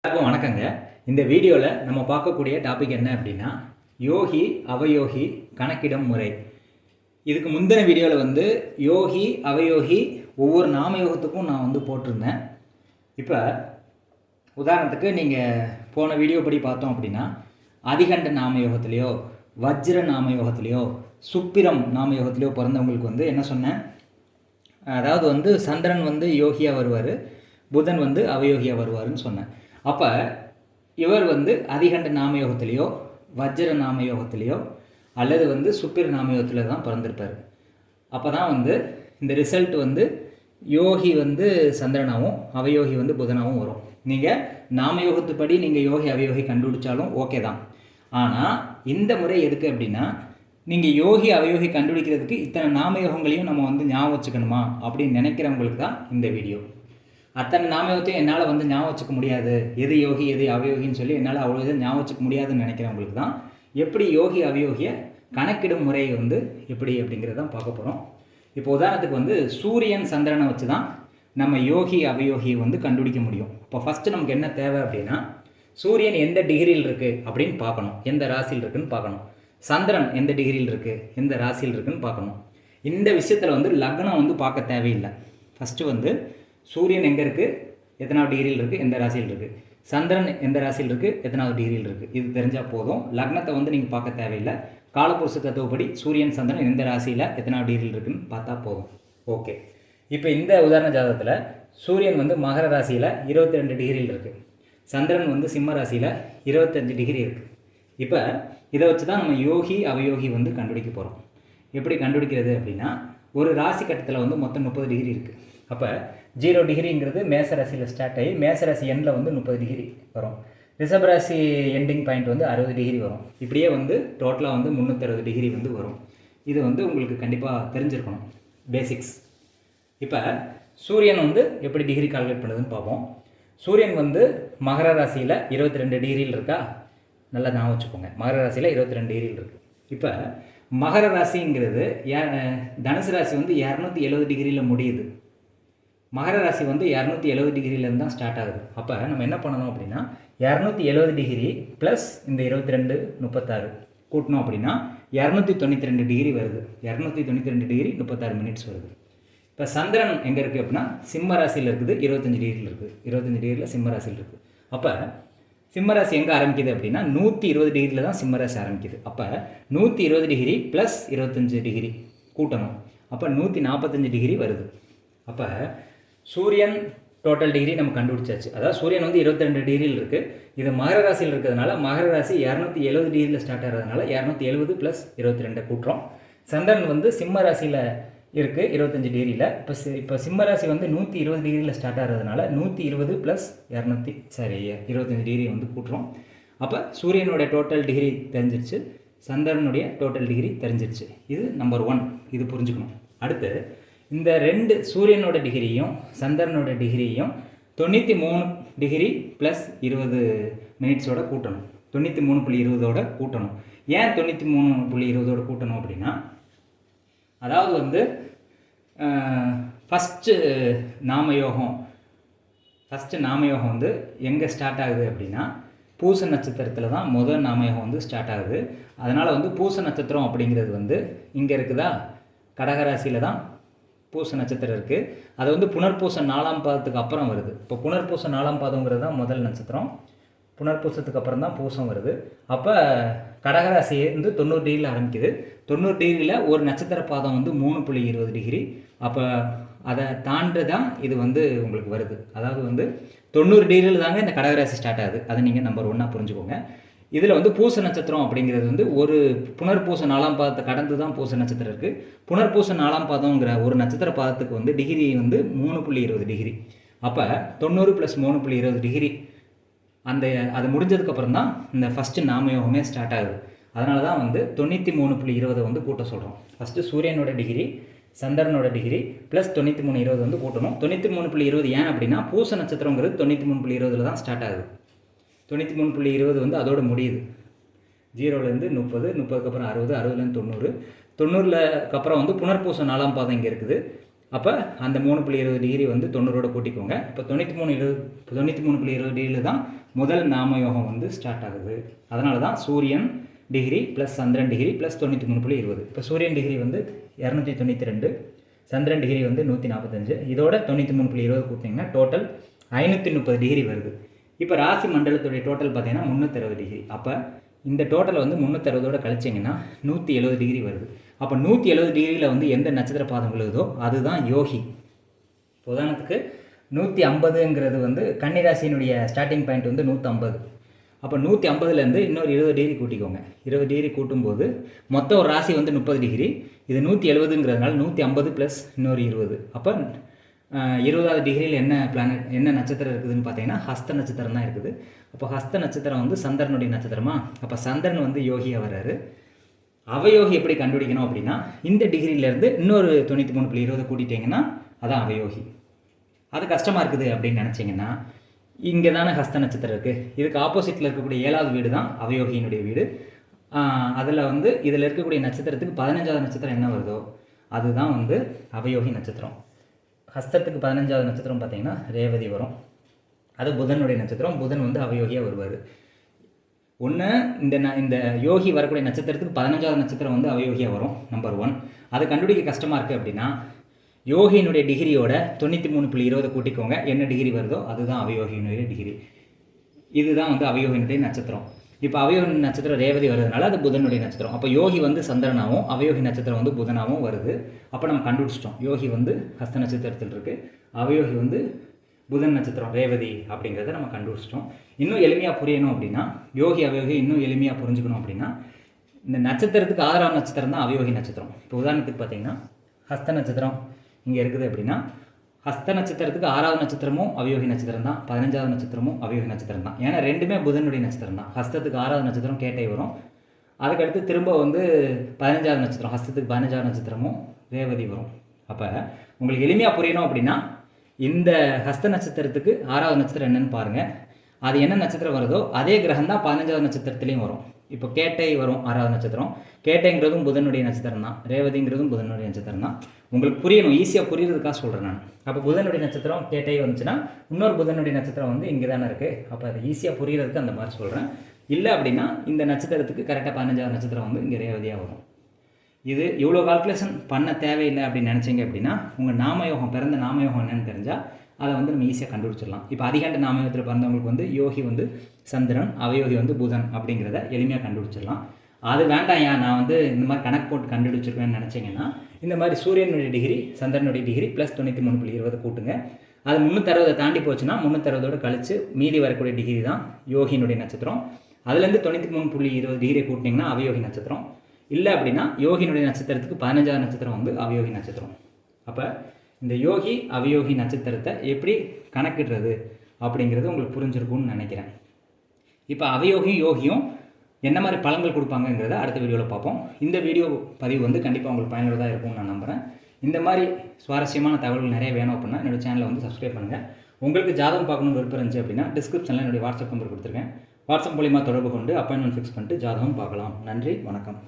எல்லாருக்கும் வணக்கங்க. இந்த வீடியோவில் நம்ம பார்க்கக்கூடிய டாபிக் என்ன அப்படின்னா யோகி அவயோகி கணக்கிடும் முறை. இதுக்கு முந்தின வீடியோவில் யோகி அவயோகி ஒவ்வொரு நாமயோகத்துக்கும் நான் போட்டிருந்தேன். இப்போ உதாரணத்துக்கு நீங்கள் போன வீடியோ படி பார்த்தோம் அப்படின்னா அதிகண்ட நாமயோகத்திலையோ வஜ்ர நாமயோகத்திலையோ சுப்பிரம் நாமயோகத்திலையோ பிறந்தவங்களுக்கு என்ன சொன்னேன், அதாவது சந்திரன் யோகியாக வருவார், புதன் அவயோகியாக வருவார்னு சொன்னேன். அப்போ இவர் அதிகண்ட நாமயோகத்திலையோ வஜ்ர நாமயோகத்திலையோ அல்லது சுப்பிர நாமயோகத்தில் தான் பிறந்திருப்பார். அப்போ தான் இந்த ரிசல்ட் யோகி சந்திரனாகவும் அவயோகி புதனாகவும் வரும். நீங்கள் நாமயோகத்துப்படி நீங்கள் யோகி அவயோகி கண்டுபிடிச்சாலும் ஓகே தான். ஆனால் இந்த முறை எதுக்கு அப்படின்னா, நீங்கள் யோகி அவயோகி கண்டுபிடிக்கிறதுக்கு இத்தனை நாமயோகங்களையும் நம்ம ஞாபகம் வச்சுக்கணுமா அப்படின்னு நினைக்கிறவங்களுக்கு தான் இந்த வீடியோ. அத்தனை நாமயோகத்தையும் என்னால் ஞாபகம் வச்சுக்க முடியாது, எது யோகி எது அவயோகின்னு சொல்லி என்னால் அவ்வளோ இதை ஞாபகம் வச்சுக்க முடியாதுன்னு நினைக்கிறவங்களுக்கு தான் எப்படி யோகி அவயோகியை கணக்கிடும் முறை எப்படி அப்படிங்கிறது தான் பார்க்க போகிறோம். இப்போ உதாரணத்துக்கு சூரியன் சந்திரனை வச்சு தான் நம்ம யோகி அவயோகியை கண்டுபிடிக்க முடியும். இப்போ ஃபஸ்ட்டு நமக்கு என்ன தேவை அப்படின்னா, சூரியன் எந்த டிகிரியில் இருக்குது அப்படின்னு பார்க்கணும், எந்த ராசியில் இருக்குதுன்னு பார்க்கணும். சந்திரன் எந்த டிகிரியில் இருக்குது, எந்த ராசியில் இருக்குதுன்னு பார்க்கணும். இந்த விஷயத்தில் லக்னம் பார்க்க தேவையில்லை. ஃபஸ்ட்டு சூரியன் எங்கே இருக்குது, எத்தனாவது டிகிரியில் இருக்குது, எந்த ராசியில் இருக்குது, சந்திரன் எந்த ராசியில் இருக்குது, எத்தனாவது டிகிரியில் இருக்குது, இது தெரிஞ்சால் போதும். லக்னத்தை நீங்கள் பார்க்க தேவையில்லை. காலப்புருஷ தத்துவப்படி சூரியன் சந்திரன் எந்த ராசியில் எத்தனாவது டிகிரியில் இருக்குதுன்னு பார்த்தா போதும். ஓகே, இப்போ இந்த உதாரண ஜாதகத்தில் சூரியன் மகர ராசியில் 22 டிகிரியில் இருக்குது, சந்திரன் சிம்ம ராசியில் 25 டிகிரி இருக்குது. இப்போ இதை வச்சு தான் நம்ம யோகி அவயோகி கண்டுபிடிக்க போகிறோம். எப்படி கண்டுபிடிக்கிறது அப்படின்னா, ஒரு ராசி கட்டத்தில் மொத்தம் 30 டிகிரி இருக்குது. அப்போ 0 டிகிரிங்கிறது மேசராசியில் ஸ்டார்ட் ஆகி மேசராசி எண்டில் 30 டிகிரி வரும். ரிஷபராசி எண்டிங் பாயிண்ட் 60 டிகிரி வரும். இப்படியே டோட்டலாக 360 டிகிரி வரும். இது உங்களுக்கு கண்டிப்பாக தெரிஞ்சிருக்கணும், பேசிக்ஸ். இப்போ சூரியன் எப்படி டிகிரி கால்குலேட் பண்ணுறதுன்னு பார்ப்போம். சூரியன் மகர ராசியில் 22 டிகிரியில் இருக்கா, நல்லா ஞாபகம் வச்சுக்கோங்க. மகர ராசியில் 22 டிகிரியில் இருக்குது. இப்போ மகர ராசிங்கிறது தனுசு ராசி 270 டிகிரியில் முடியுது. மகர ராசி 270 டிகிரியிலேருந்து தான் ஸ்டார்ட் ஆகுது. அப்போ நம்ம என்ன பண்ணணும் அப்படின்னா, 270 டிகிரி ப்ளஸ் இந்த 22 36 கூட்டணும் அப்படின்னா 292 டிகிரி வருது. 292 டிகிரி 36 மினிட்ஸ் வருது. இப்போ சந்திரன் எங்கே இருக்குது அப்படின்னா சிம்ம ராசியில் இருக்குது, 25 டிகிரியில் இருக்குது. 25 டிகிரியில் சிம்ம ராசியில் இருக்குது. அப்போ சிம்மராசி எங்கே ஆரம்பிக்குது அப்படின்னா 120 டிகிரியில் தான் சிம்மராசி ஆரம்பிக்குது. அப்போ 120 டிகிரி ப்ளஸ் 25 டிகிரி கூட்டணும். அப்போ 145 டிகிரி வருது. அப்போ சூரியன் டோட்டல் டிகிரி நம்ம கண்டுபிடிச்சாச்சு. அதாவது சூரியன் 22 டிகிரியில் இருக்குது. இது மகர ராசியில் இருக்கிறதுனால மகர ராசி 270 டிகிரியில் ஸ்டார்ட் ஆகிறதுனால 270 ப்ளஸ் 22 கூட்டுறோம். சந்திரன் சிம்ம ராசியில் இருக்குது 25 டிகிரியில். இப்போ சிம்ம ராசி 120 டிகிரியில் ஸ்டார்ட் ஆகிறதுனால 120 ப்ளஸ் 25 டிகிரி கூட்டுறோம். அப்போ சூரியனுடைய டோட்டல் டிகிரி தெரிஞ்சிருச்சு, சந்திரனுடைய டோட்டல் டிகிரி தெரிஞ்சிருச்சு. இது நம்பர் 1, இது புரிஞ்சுக்கணும். அடுத்து இந்த 2 சூரியனோட டிகிரியும் சந்திரனோட டிகிரியும் 93 டிகிரி ப்ளஸ் 20 மினிட்ஸோட கூட்டணும். 93.20ஓட கூட்டணும். ஏன் 93.20ஓட கூட்டணும் அப்படின்னா, அதாவது ஃபஸ்ட்டு நாமயோகம் எங்கே ஸ்டார்ட் ஆகுது அப்படின்னா பூச நட்சத்திரத்தில் தான் முதல் நாமயோகம் ஸ்டார்ட் ஆகுது. அதனால் பூச நட்சத்திரம் அப்படிங்கிறது இங்கே இருக்குதா, கடகராசியில் தான் பூச நட்சத்திரம் இருக்குது. அது புனர்பூச 4ஆம் பாதத்துக்கு அப்புறம் வருது. இப்போ புனர்பூச 4ஆம் பாதங்கிறது தான் முதல் நட்சத்திரம், புனர்பூசத்துக்கு அப்புறம் தான் பூசம் வருது. அப்போ கடகராசி 90 டிகிரியில் ஆரம்பிக்குது. 90 டிகிரியில் ஒரு நட்சத்திர பாதம் 3.20 டிகிரி. அப்போ அதை தாண்டி தான் இது உங்களுக்கு வருது. அதாவது 90 டிகிரியில் தாங்க இந்த கடகராசி ஸ்டார்ட் ஆகுது. அதை நீங்கள் நம்பர் 1 புரிஞ்சுக்கோங்க. இதில் பூச நட்சத்திரம் அப்படிங்கிறது ஒரு புனர்பூச 4ஆம் பாதத்தை கடந்து தான் பூச நட்சத்திரம் இருக்குது. புனர்பூச 4ஆம் பாதங்கிற ஒரு நட்சத்திர பாதத்துக்கு டிகிரி 3.20 டிகிரி. அப்போ 90 ப்ளஸ் 3.20 டிகிரி அது முடிஞ்சதுக்கப்புறம் தான் இந்த ஃபஸ்ட்டு நாமயோகமே ஸ்டார்ட் ஆகுது. அதனால தான் 93.20 கூட்ட சொல்கிறோம். ஃபஸ்ட்டு சூரியனோட டிகிரி சந்திரனோட டிகிரி ப்ளஸ் 93.20 கூட்டணும். 93.20 ஏன் அப்படின்னா பூச நட்சத்திரங்கிறது 93.20 தான் ஸ்டார்ட் ஆகுது. 93.20 அதோட முடியுது. 0லேருந்து 30, 30க்கு அப்புறம் 60, 60லேருந்து 90, 90க்கு அப்புறம் புனர்பூசம் 4ஆம் பாதம் இங்கே இருக்குது. அப்போ அந்த 3.20 டிகிரி வந்து 90ஓட கூட்டிக்கோங்க. இப்போ 93.20 தான் முதல் நாமயோகம் வந்து ஸ்டார்ட் ஆகுது. அதனால தான் சூரியன் டிகிரி ப்ளஸ் சந்திரன் டிகிரி ப்ளஸ் 93.20. இப்போ சூரியன் டிகிரி வந்து 292, சந்திரன் டிகிரி வந்து 145, இதோட 93.20 கூட்டிங்கன்னா டோட்டல் 530 டிகிரி வருது. இப்போ ராசி மண்டலத்துடைய டோட்டல் பார்த்தீங்கன்னா 360 டிகிரி. அப்போ இந்த டோட்டலை வந்து 360ஓட கழிச்சிங்கன்னா 170 டிகிரி வருது. அப்போ 170 டிகிரியில் வந்து எந்த நட்சத்திர பாதம் விழுதோ அதுதான் யோகி. உதாரணத்துக்கு 150ங்கிறது வந்து கன்னிராசியினுடைய ஸ்டார்டிங் பாயிண்ட் வந்து 150. அப்போ 150லேருந்து இன்னொரு 20 டிகிரி கூட்டிக்கோங்க. 20 டிகிரி கூட்டும்போது மொத்தம் ஒரு ராசி வந்து 30 டிகிரி. இது 170ங்கிறதுனால 150 ப்ளஸ் இன்னொரு 20. அப்போ 20வது டிகிரியில் என்ன நட்சத்திரம் இருக்குதுன்னு பார்த்தீங்கன்னா ஹஸ்த நட்சத்திரம் தான் இருக்குது. அப்போ ஹஸ்த நட்சத்திரம் வந்து சந்திரனுடைய நட்சத்திரமா. அப்போ சந்திரன் வந்து யோகியாக வர்றாரு. அவயோகி எப்படி கண்டுபிடிக்கணும் அப்படின்னா இந்த டிகிரியிலேருந்து இன்னொரு 93.20 கூட்டிட்டிங்கன்னா அதான் அவயோகி. அது கஷ்டமாக இருக்குது அப்படின்னு நினச்சிங்கன்னா இங்கே தானே ஹஸ்த நட்சத்திரம் இருக்குது. இதுக்கு ஆப்போசிட்டில் இருக்கக்கூடிய 7வது வீடு தான் அவயோகியினுடைய வீடு. அதில் வந்து இதில் இருக்கக்கூடிய நட்சத்திரத்துக்கு 15வது நட்சத்திரம் என்ன வருதோ அதுதான் வந்து அவயோகி நட்சத்திரம். ஹஸ்தத்துக்கு 15வது நட்சத்திரம் பார்த்திங்கன்னா ரேவதி வரும். அது புதனுடைய நட்சத்திரம். புதன் வந்து அவயோகியாக வருவார். ஒன்று இந்த யோகி வரக்கூடிய நட்சத்திரத்துக்கு 15வது நட்சத்திரம் வந்து அவயோகியாக வரும். நம்பர் 1. அதை கண்டுபிடிக்க கஷ்டமாக இருக்குது அப்படின்னா யோகியினுடைய டிகிரியோட 93.20 கூட்டிக்கோங்க. என்ன டிகிரி வருதோ அதுதான் அவயோகியினுடைய டிகிரி. இதுதான் வந்து அவயோகியினுடைய நட்சத்திரம். இப்போ அவயோகி நட்சத்திரம் ரேவதி வருதுனால அது புதனுடைய நட்சத்திரம். அப்போ யோகி வந்து சந்திரனாகவும் அவயோகி நட்சத்திரம் வந்து புதனாகவும் வருது. அப்போ நம்ம கண்டுபிடிச்சிட்டோம். யோகி வந்து ஹஸ்த நட்சத்திரத்தில் இருக்குது, அவயோகி வந்து புதன் நட்சத்திரம் ரேவதி அப்படிங்கிறத நம்ம கண்டுபிடிச்சிட்டோம். இன்னும் எளிமையாக புரியணும் அப்படின்னா யோகி அவயோகி இன்னும் எளிமையாக புரிஞ்சுக்கணும் அப்படின்னா இந்த நட்சத்திரத்துக்கு 6வது நட்சத்திரம் தான் அவயோகி நட்சத்திரம். இப்போ உதாரணத்துக்கு பார்த்தீங்கன்னா ஹஸ்த நட்சத்திரம் இங்கே இருக்குது அப்படின்னா ஹஸ்த நட்சத்திரத்துக்கு 6வது நட்சத்திரமும் அவயோகி நட்சத்திரம் தான், 15வது நட்சத்திரமும் அவயோகி நட்சத்திரம் தான். ஏன்னா ரெண்டுமே புதனுடைய நட்சத்திரம் தான். ஹஸ்தத்துக்கு 6வது நட்சத்திரம் கேட்டை வரும். அதுக்கடுத்து திரும்ப வந்து 15வது நட்சத்திரம் ஹஸ்தத்துக்கு 15வது நட்சத்திரமும் ரேவதி வரும். அப்போ உங்களுக்கு எளிமையாக புரியணும் அப்படின்னா இந்த ஹஸ்த நட்சத்திரத்துக்கு 6வது நட்சத்திரம் என்னன்னு பாருங்கள். அது என்ன நட்சத்திரம் வருதோ அதே கிரகம் தான் 15வது நட்சத்திரத்துலேயும் வரும். இப்போ கேட்டை வரும் 6வது நட்சத்திரம். கேட்டைங்கிறதும் புதனுடைய நட்சத்திரம் தான், ரேவதிங்கிறதும் புதனுடைய நட்சத்திரம் தான். உங்களுக்கு புரியணும், ஈஸியாக புரியுறதுக்காக சொல்கிறேன் நான். அப்போ புதனுடைய நட்சத்திரம் கேட்டை வந்துச்சுன்னா இன்னொரு புதனுடைய நட்சத்திரம் வந்து இங்கே தானே இருக்குது. அப்போ அது ஈஸியாக புரியுறதுக்கு அந்த மாதிரி சொல்கிறேன். இல்லை அப்படின்னா இந்த நட்சத்திரத்துக்கு கரெக்டாக 15வது நட்சத்திரம் வந்து இங்கே ரேவதியாக வரும். இது இவ்வளோ கால்குலேஷன் பண்ண தேவையில்லை அப்படின்னு நினச்சிங்க அப்படின்னா உங்கள் நாமயோகம் பிறந்த நாமயோகம் என்னன்னு தெரிஞ்சால் அதை வந்து நம்ம ஈஸியாக கண்டுபிடிச்சிடலாம். இப்போ அதிகாண்ட நாமயோகத்தில் பிறந்தவங்களுக்கு வந்து யோகி வந்து சந்திரன், அவயோகி வந்து புதன் அப்படிங்கிறத எளிமையாக கண்டுபிடிச்சிடலாம். அது வேண்டாம், நான் வந்து இந்த மாதிரி கணக்கு போட்டு கண்டுபிடிச்சிருக்கேன்னு நினச்சிங்கன்னா இந்த மாதிரி சூரியனுடைய டிகிரி சந்திரனுடைய டிகிரி ப்ளஸ் 93.20 கூட்டுங்க. அது 360 தாண்டி போச்சுன்னா 360ஓட கழித்து மீதி வரக்கூடிய டிகிரி தான் யோகியினுடைய நட்சத்திரம். அதுலேருந்து 93.20 டிகிரி கூட்டினீங்கன்னா அவயோகி நட்சத்திரம். இல்லை அப்படின்னா யோகியினுடைய நட்சத்திரத்துக்கு 15வது நட்சத்திரம் வந்து அவயோகி நட்சத்திரம். அப்போ இந்த யோகி அவயோகி நட்சத்திரத்தை எப்படி கணக்கிடுறது அப்படிங்கிறது உங்களுக்கு புரிஞ்சிருக்கும்னு நினைக்கிறேன். இப்போ அவயோகியும் யோகியும் என்ன மாதிரி பலன்கள் கொடுப்பாங்கங்கிறத அடுத்த வீடியோவில் பார்ப்போம். இந்த வீடியோ பதிவு வந்து கண்டிப்பாக உங்களுக்கு பயனுள்ளதாக இருக்கும்னு நான் நம்புகிறேன். இந்த மாதிரி சுவாரஸ்யமான தகவல்கள் நிறைய வேணும் அப்படின்னா என்னோடய சேனலை வந்து சப்ஸ்கிரைப் பண்ணுங்கள். உங்களுக்கு ஜாதகம் பார்க்கணும்னு விருப்பம் இருந்துச்சு அப்படின்னா டிஸ்கிரிப்ஷனில் என்னுடைய வாட்ஸ்அப் நம்பர் கொடுத்துருக்கேன். வாட்ஸ்அப் மூலிமா தொடர்பு கொண்டு அப்பாயின்மெண்ட் ஃபிக்ஸ் பண்ணிட்டு ஜாதகம் பார்க்கலாம். நன்றி, வணக்கம்.